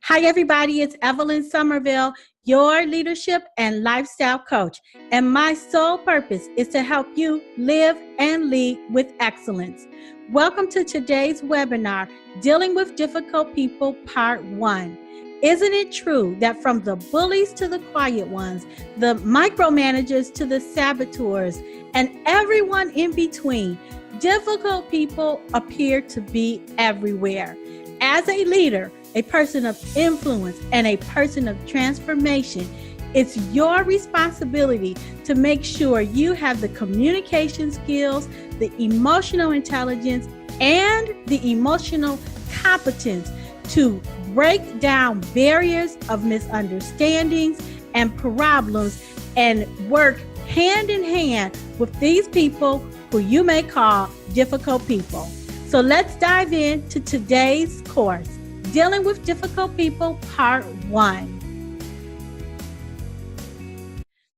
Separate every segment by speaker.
Speaker 1: Hi, everybody. It's Evelyn Somerville, your leadership and lifestyle coach. And my sole purpose is to help you live and lead with excellence. Welcome to today's webinar, Dealing with Difficult People, Part 1. Isn't it true that from the bullies to the quiet ones, the micromanagers to the saboteurs, and everyone in between, difficult people appear to be everywhere? As a leader, a person of influence, and a person of transformation, it's your responsibility to make sure you have the communication skills, the emotional intelligence, and the emotional competence to break down barriers of misunderstandings and problems and work hand in hand with these people who you may call difficult people. So let's dive into today's course, Dealing with Difficult People, Part 1.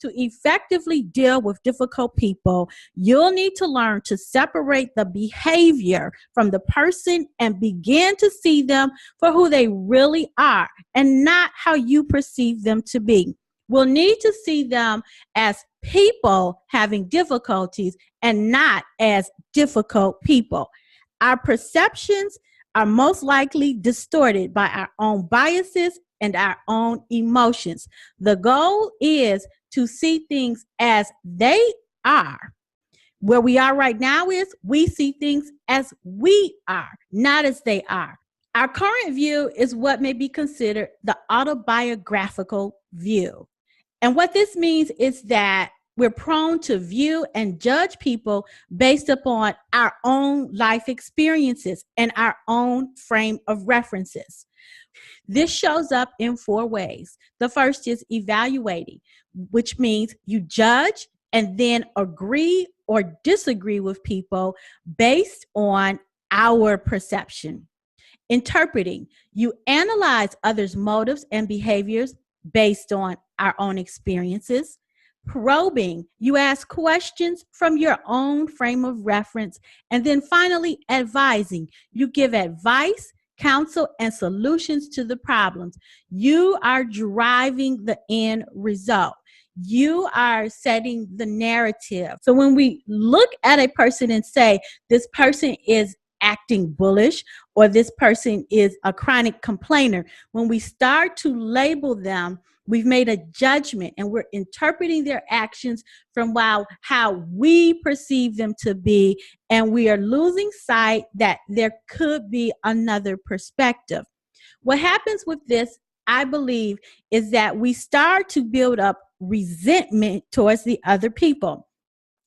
Speaker 1: To effectively deal with difficult people, you'll need to learn to separate the behavior from the person and begin to see them for who they really are and not how you perceive them to be. We'll need to see them as people having difficulties and not as difficult people. Our perceptions are most likely distorted by our own biases and our own emotions. The goal is to see things as they are. Where we are right now is we see things as we are, not as they are. Our current view is what may be considered the autobiographical view. And what this means is that we're prone to view and judge people based upon our own life experiences and our own frame of references. This shows up in 4 ways. The first is evaluating, which means you judge and then agree or disagree with people based on our perception. Interpreting, you analyze others' motives and behaviors based on our own experiences. Probing, you ask questions from your own frame of reference. And then finally, advising, you give advice, counsel, and solutions to the problems. You are driving the end result. You are setting the narrative. So when we look at a person and say, this person is acting bullish, or this person is a chronic complainer, when we start to label them, we've made a judgment and we're interpreting their actions from how we perceive them to be, and we are losing sight that there could be another perspective. What happens with this, I believe, is that we start to build up resentment towards the other people.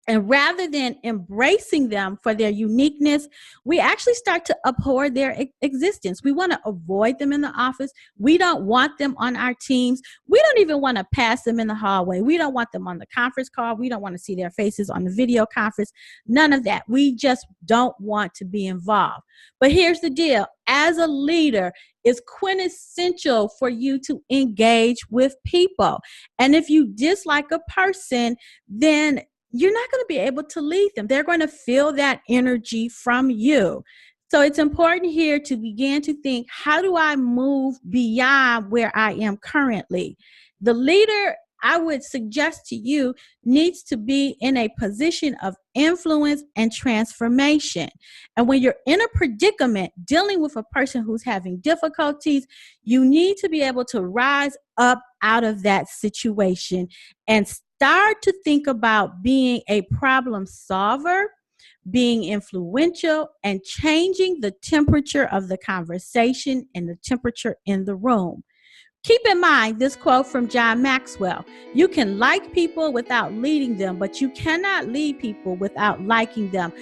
Speaker 1: And rather than embracing them for their uniqueness, we actually start to abhor their existence. We want to avoid them in the office. We don't want them on our teams. We don't even want to pass them in the hallway. We don't want them on the conference call. We don't want to see their faces on the video conference. None of that. We just don't want to be involved. But here's the deal. As a leader, it's quintessential for you to engage with people. And if you dislike a person, then you're not going to be able to lead them. They're going to feel that energy from you. So it's important here to begin to think, how do I move beyond where I am currently? The leader, I would suggest to you, needs to be in a position of influence and transformation. And when you're in a predicament dealing with a person who's having difficulties, you need to be able to rise up out of that situation and start to think about being a problem solver, being influential, and changing the temperature of the conversation and the temperature in the room. Keep in mind this quote from John Maxwell: you can like people without leading them, but you cannot lead people without liking them.